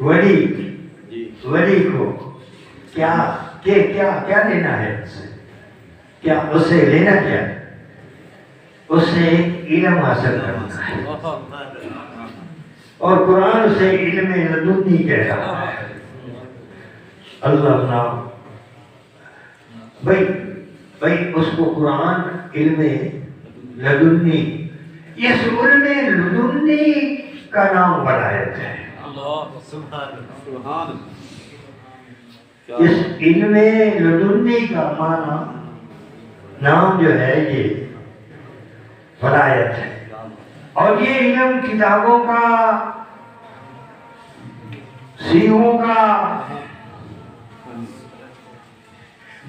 S1: ولی کو کیا لینا ہے اس سے؟ کیا اس سے لینا کیا ہے؟ اس سے علم حاصل کرنا ہے، اور قرآن سے علم لدنی کہہ رہا ہے۔ اللہ نام بھائی اس کو قرآن علم لدنی، اس علم لدنی کا نام ولایت ہے۔ اس علم لدنی کا معنی نام جو ہے یہ ولایت ہے، اور یہ علم کتابوں کا، سیغوں کا،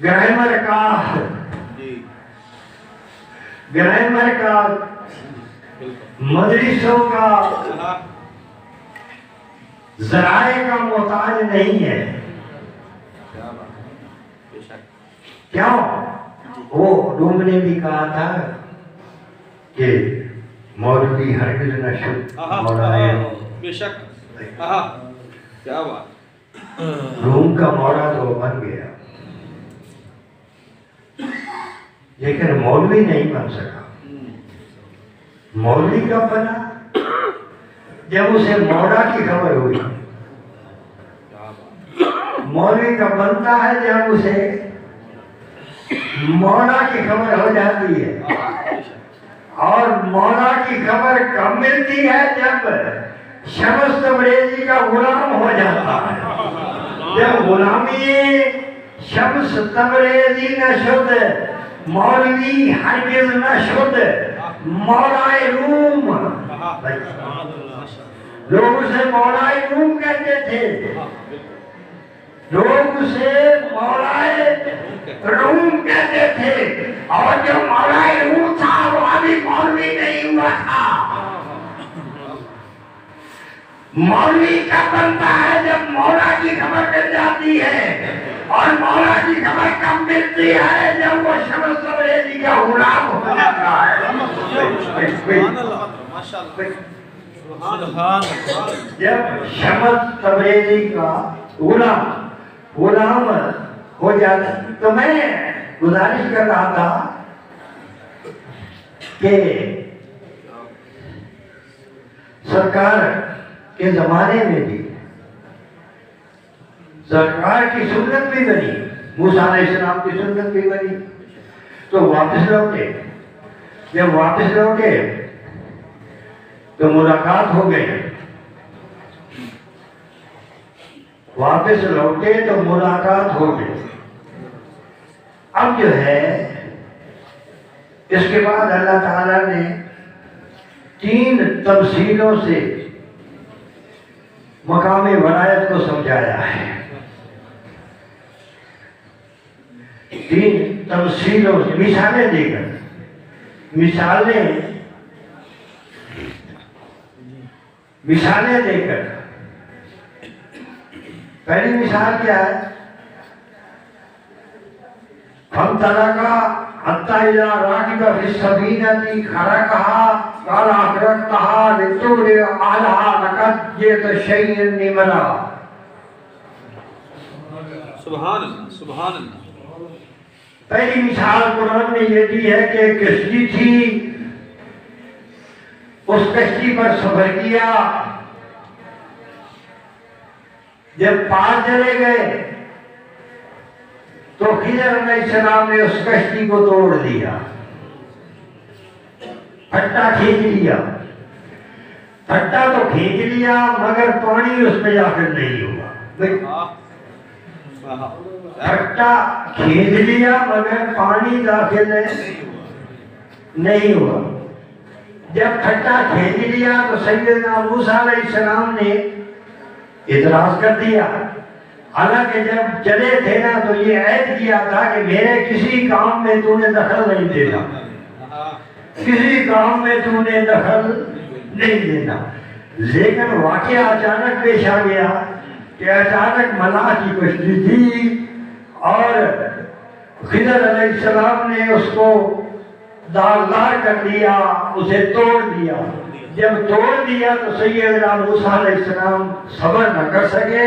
S1: گرامر کا، مدرسوں کا، ذرائع کا محتاج نہیں ہے۔ کیوں؟ وہ روم نے بھی کہا تھا کہ مولوی ہرگز نہ شد مولا،
S2: بے شک، کیا بات۔
S1: روم کا مولا تو بن گیا لیکن مولوی نہیں بن سکا۔ مولوی کب بنا؟ جب اسے مولا کی خبر ہوئی۔ مولوی کب بنتا ہے؟ جب اسے مولا کی خبر ہو جاتی ہے، اور مولا کی خبر کب ملتی ہے؟ جب شمس تبریزی کا غلام ہو جاتا ہے. جب غلامی شمس تبریزی نہ شد، مولوی ہرگز نہ شد مولائے روم. لوگ اسے مولائے روم کہتے تھے، لوگ اسے مولائے روم کہتے تھے. اور جو مولائے روم تھا وہ ابھی مولوی نہیں ہوا تھا. مولوی کب بنتا ہے؟ جب مولا کی خبر مل جاتی ہے. اور مولا کی خبر کب ملتی ہے؟ جب وہ شمس تبریزی کا غلام ہو جاتا ہے. جب شمس تبریزی کا غلام ہو جاتا. تو میں گزارش کر رہا تھا کہ سرکار کے زمانے میں بھی سرکار کی سنت بھی بنی، موسیٰ علیہ السلام کی سنت بھی بنی. تو واپس لوٹے. جب واپس لوٹے تو ملاقات ہو گئی. واپس لوٹے تو ملاقات ہو گئی. اب جو ہے اس کے بعد اللہ تعالیٰ نے 3 تمثیلوں سے مقام ولایت کو سمجھایا ہے. 3 تمثیلوں سے مثالیں دے کر. مثالیں دے کر. پہلی مثال کیا ہے؟ فَانْطَلَقَا حَتَّىٰ إِذَا رَكِبَ فِي السَّفِينَةِ خَرَقَهَا قَالَ أَخْرَقْتَهَا لِتُغْرِقَ أَهْلَهَا لَقَدْ جِئْتَ شَيْئًا نُكْرًا.
S2: سبحان اللہ، سبحان اللہ.
S1: پہلی مثال قرآن نے یہ دی ہے کہ کشتی تھی، اس کشتی پر سفر کیا. جب پار چلے گئے تو خضر علیہ السلام نے اس کشتی کو توڑ دیا، پھٹا کھینچ لیا. پھٹا تو کھینچ لیا مگر پانی اس میں داخل نہیں ہوا. پھٹا کھینچ لیا مگر پانی داخل نہیں ہوا. جب پھٹا کھینچ لیا تو سیدنا موسیٰ علیہ السلام نے اعتراض کر دیا. حالانکہ جب چلے تھے نا تو یہ عہد کیا تھا کہ میرے کسی کام میں تو نے دخل نہیں دینا، کسی کام میں تو نے دخل نہیں دینا. لیکن واقعہ اچانک پیش آ گیا کہ اچانک ملاح کی کشتی تھی اور خضر علیہ السلام نے اس کو داغدار کر دیا، اسے توڑ دیا. جب توڑ دیا تو سیدنا موسیٰ علیہ السلام صبر نہ کر سکے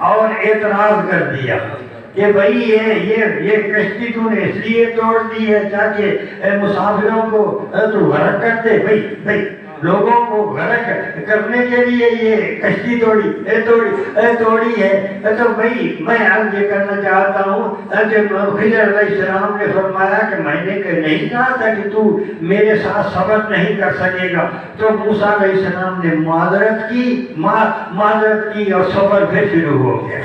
S1: اور اعتراض کر دیا کہ بھئی یہ کشتی تو نے اس لیے توڑ دی ہے تاکہ مسافروں کو تو غرق کرتے. بھئی لوگوں کو غرق کرنے کے لیے یہ کشتی توڑی ہے. تو بھئی میں عرض یہ کرنا چاہتا ہوں کہ خضر علیہ السلام نے فرمایا کہ میں نے نہیں کہا تھا کہ تو میرے ساتھ صبر نہیں کر سکے گا. تو موسیٰ علیہ السلام نے معذرت کی اور صبر پھر شروع ہو گیا.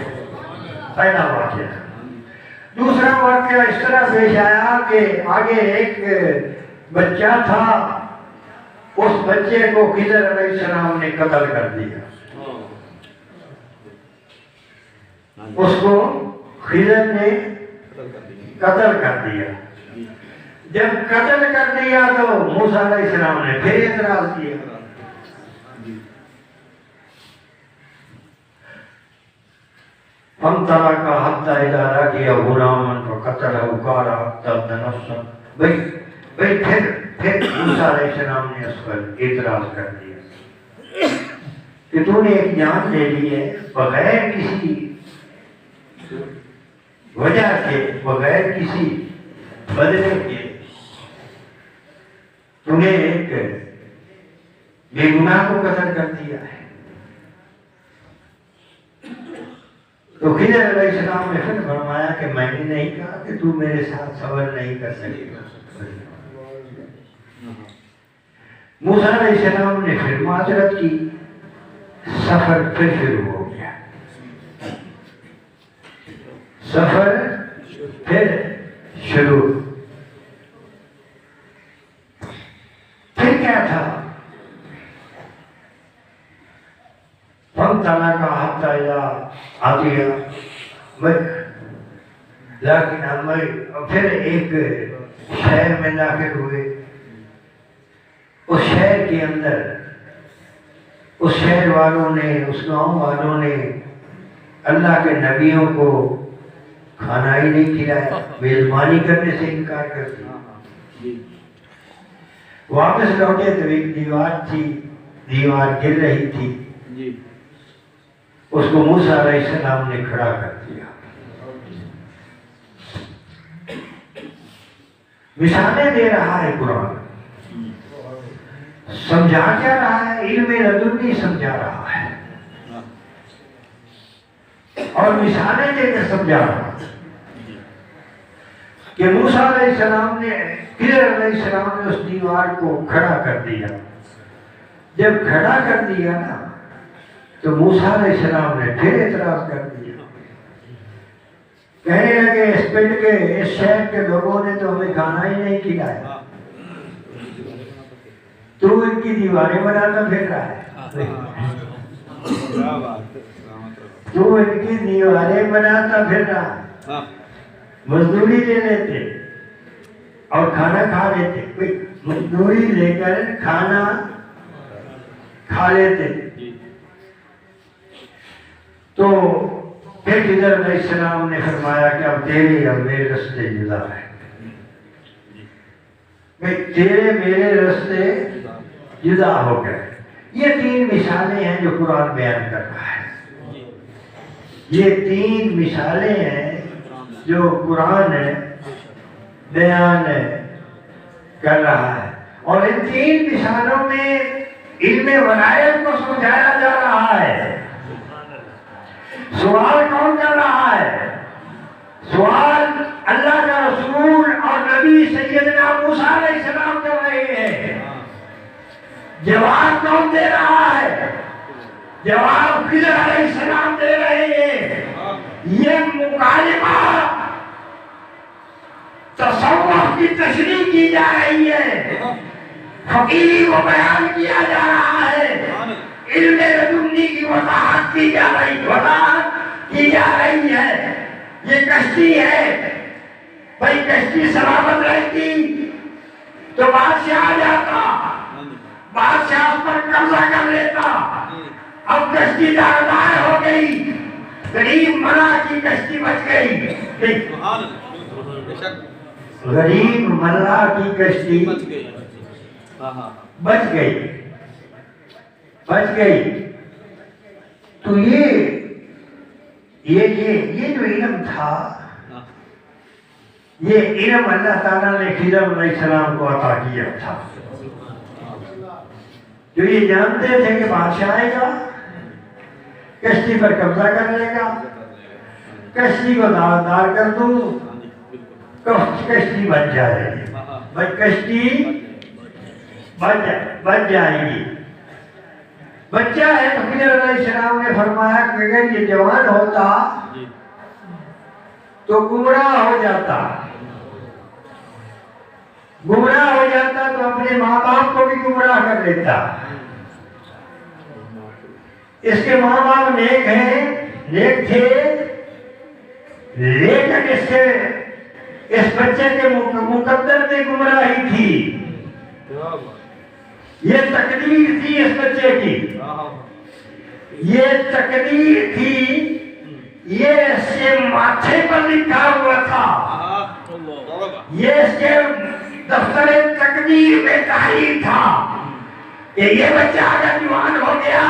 S1: پہلا واقعہ. دوسرا واقعہ اس طرح پیش آیا کہ آگے ایک بچہ تھا، اس بچے کو خضر علیہ السلام نے قتل کر دیا. اس کو خضر نے قتل کر دیا. جب قتل کر دیا تو موسیٰ علیہ السلام نے پھر اعتراض کیا. فَانْطَلَقَا حَتَّىٰ إِذَا رَكِبَ غُلَامًا فَقَتَلَهُ قَالَ أَقْتَلْتَ نَفْسًا. پھر موسیٰ علیہ السلام نے اس پر اعتراض کر دیا کہ تو نے ایک جان لے لی ہے بغیر کسی وجہ کے، بغیر کسی بدلے کے. تو نے ایک بے گناہ کو قتل کر دیا ہے. تو خضر علیہ السلام نے پھر فرمایا کہ میں نے نہیں کہا کہ تو میرے ساتھ صبر نہیں کر سکے گا. موسیٰ علیہ السلام نے پھر معذرت کی، سفر پھر شروع ہو گیا، سفر پھر شروع۔ پھر کیا تھا؟ فَانْطَلَقَا حَتَّىٰ إِذَا أَتِيَا، لیکن ہم پھر ایک شہر میں داخل ہوئے۔ اس شہر کے اندر اس شہر والوں نے، اس گاؤں والوں نے اللہ کے نبیوں کو کھانا ہی نہیں کھلایا، میزبانی کرنے سے انکار کر دیا۔ واپس لوٹے تو ایک دیوار تھی، دیوار گر رہی تھی، اس کو موسیٰ علیہ السلام نے کھڑا کر دیا۔ مثالیں دے رہا ہے قرآن، سمجھا کیا رہا ہے؟ علم لدنی سمجھا رہا ہے اور مثالیں دے کر سمجھا رہا ہے کہ موسیٰ علیہ السلام نے، خضر علیہ السلام نے اس دیوار کو کھڑا کر دیا۔ جب کھڑا کر دیا نا تو موسیٰ علیہ السلام نے پھر اعتراض کر دیا، کہنے لگے اس پنڈ کے، اس شہر کے لوگوں نے تو ہمیں کھانا ہی نہیں کھلایا، تو ان کی دیواریں بناتا پھر رہا ہے، تو ان کی دیواریں بناتا پھر رہا ہے، مزدوری لے لیتے اور کھانا کھا لیتے، مزدوری لے کر کھانا کھا لیتے۔ تو پھر خضر علیہ السلام نے فرمایا کہ اب تیرے اور میرے رستے جدا ہیں، تیرے میرے رستے جدا ہو گئے۔ یہ تین مثالیں ہیں جو قرآن بیان کر رہا ہے، یہ تین مثالیں ہیں جو قرآن بیان کر رہا ہے، اور ان تین مثالوں میں علم ولایت کو سمجھایا جا رہا ہے۔ سوال کون کر رہا ہے؟ سوال اللہ کا رسول اور نبی سیدنا موسیٰ علیہ السلام کر رہے ہیں، جواب کون دے رہا ہے؟ جواب خضر علیہ السلام دے رہے ہیں۔ یہ مکالمہ تصوف کی تشریح کی جا رہی ہے، فقیری کو بیان کیا جا رہا ہے، علم لدنی کی وضاحت کی جا رہی ہے۔ یہ کشتی ہے، بھائی کشتی سلامت رہتی تو بادشاہ آ جاتا، بادشاہ اس پر قبضہ کر لیتا، اب کشتی داردار ہو گئی، غریب ملا کی کشتی بچ گئی، غریب ملا کی کشتی بچ گئی۔ تو یہ جو علم تھا، یہ علم اللہ تعالیٰ نے خضر علیہ السلام کو عطا کیا تھا، جو یہ جانتے تھے کہ بادشاہ آئے گا، کشتی پر قبضہ کر لے گا، کشتی کو داغدار کر دوں، کشتی بچ جائے گی، کشتی بچ جائے گی۔ بچہ ہے تو خضر علیہ السلام نے فرمایا کہ اگر یہ جوان ہوتا تو گمراہ ہو جاتا تو اپنے ماں باپ کو بھی گمراہ کر لیتا۔ اس کے ماں باپ نیک تھے، لیکن اس بچے کے مقدر میں گمراہی تھی، یہ تقدیر تھی اس بچے کی، یہ تقدیر تھی، یہ اس کے ماتھے پر لکھا ہوا تھا، یہ اس کے دفتر تقدیر میں تحریر تھا کہ یہ بچہ اگر جوان ہو گیا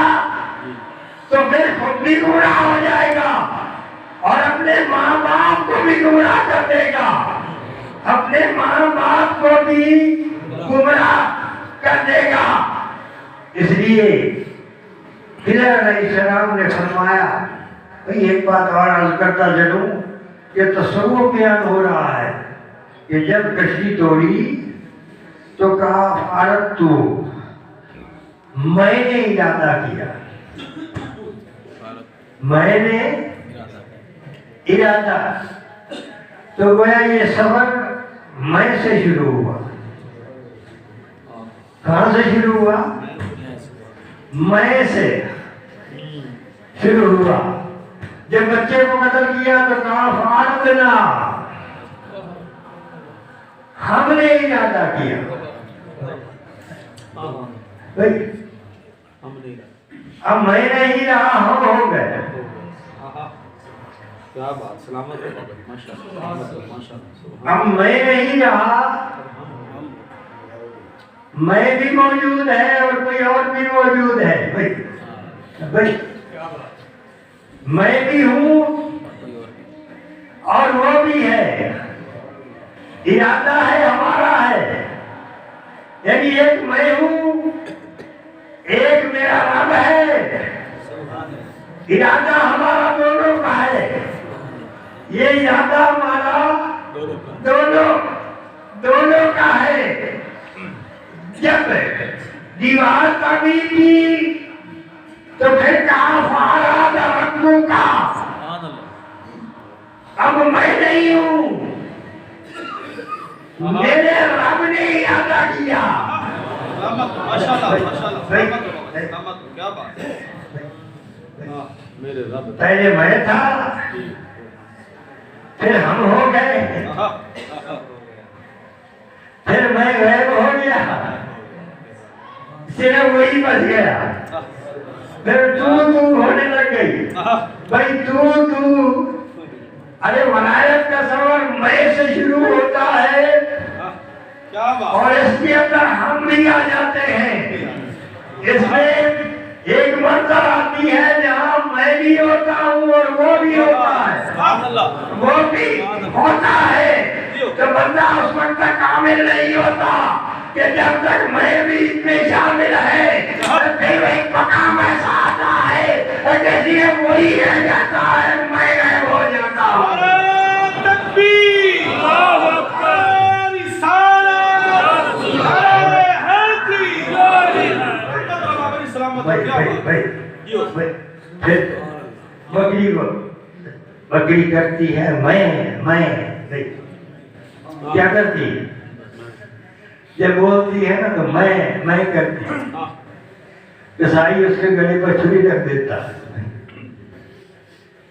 S1: تو پھر خود بھی گمراہ ہو جائے گا اور اپنے ماں باپ کو بھی گمراہ کر دے گا، اپنے ماں باپ کو بھی گمراہ کر دے گا۔ اس لیے خضر علیہ السلام نے فرمایا، بھئی ایک بات اور عرض کرتا چلوں، یہ تصوف بیان ہو رہا ہے کہ جب کشتی توڑی تو کہا فارت تو میں نے ارادہ کیا، میں نے ارادہ، تو گویا یہ سفر میں سے شروع ہوا۔ کہاں سے شروع ہوا؟ میں سے شروع ہوا۔ جب بچے کو قتل کیا تو کہا فعلنا، ہم نے ارادہ کیا۔ اب میں نہیں رہا، ہم ہو گئے۔
S2: کیا بات، سلامت ہو ماشاءاللہ۔
S1: اب میں نہیں رہا، میں بھی موجود ہے اور کوئی اور بھی موجود ہے۔ بھائی میں بھی ہوں اور وہ بھی ہے، ارادہ ہے ہمارا ہے، یعنی ایک میں ہوں، ایک میرا رب ہے، ارادہ ہمارا دونوں کا ہے۔ یہ ارادہ ہمارا دونوں کا ہے۔ جب دیوار تعمیر کی تو پھر کہا فاراد ربو کا، اب میں نہیں ہوں، میرے رب نے ارادہ کیا۔
S2: کیا بات ہے، میرے رب
S1: پہلے میں تھا، پھر ہم ہو گئے، پھر میں غائب ہو گیا، صرف وہی بچ گیا، پھر تو ہونے لگ گئی۔ بھائی تو ارے ولایت کا سفر میں سے شروع ہوتا ہے اور اس کے اندر ہم بھی آ جاتے ہیں۔ اس میں ایک منظر آتی ہے جہاں میں بھی ہوتا ہوں اور وہ بھی ہوتا ہے، وہ بھی ہوتا ہے، تو بندہ اس وقت تک کامل نہیں ہوتا کہ جب تک میں بھی اتنے شامل ہے، پھر ایک مقام ایسا آتا ہے کہ صرف وہی رہ جاتا ہے، میں غائب ہو جاتا ہوں۔
S2: تکبیر، اللہ اکبر، رسالت، نعرہ حیدری، سلامت ہو۔ کیا
S1: پھر بکری کرتی ہے میں کیا کرتی ہے؟ جب بولتی ہے نا تو میں کرتی ہے۔ کسائی اس کے گلے پر چھری رکھ دیتا ہے،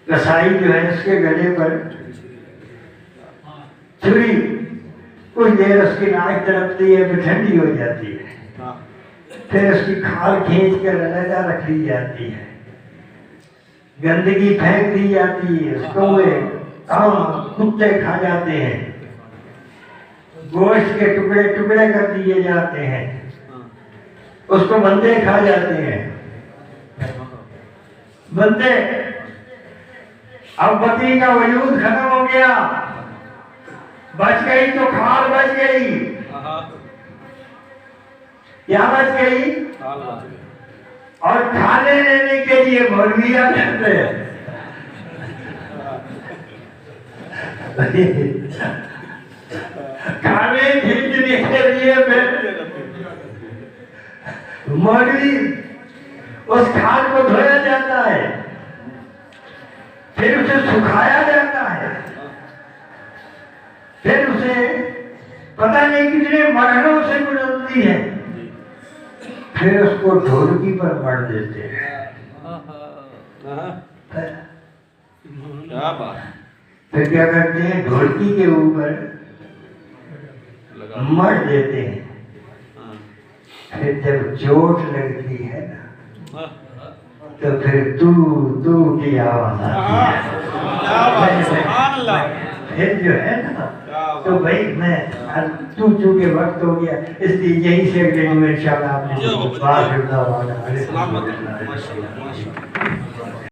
S1: کسائی جو ہے اس کے گلے پر چھری، کچھ دیر اس کی ناک تڑپتی ہے، پھر ٹھنڈی ہو جاتی ہے، پھر اس کی کھال کھینچ کر علیحدہ رکھ لی جاتی ہے، گندگی پھینک دی جاتی ہے، اس کو کتے کھا جاتے ہیں، گوشت کے ٹکڑے ٹکڑے کر دیے جاتے ہیں، اس کو بندے کھا جاتے ہیں۔ بندے، اب بکری کا وجود ختم ہو گیا، بچ گئی تو کھال بچ گئی، کیا بچ گئی؟ اور کھانے لینے کے لیے مولوی آ جاتے ہیں۔ کھانے کھینچنے کے لیے مولوی اس کھال کو دھویا جاتا ہے، پھر اسے سکھایا جاتا ہے، پھر اسے پتہ نہیں کتنے مرحلوں سے گزرتی ہے، پھر اس کو ڈھولکی پر مڑ دیتے ہیں۔
S2: کیا بات،
S1: پھر کیا کرتے ہیں؟ ڈھولکی کے اوپر مڑ دیتے ہیں، پھر جب چوٹ لگتی ہے نا تو پھر تو کی آواز آتی ہے، پھر جو ہے نا تو بھائی میں چونکہ وقت ہو گیا، اس لیے یہی سے اگلے میں انشاءاللہ آپ نے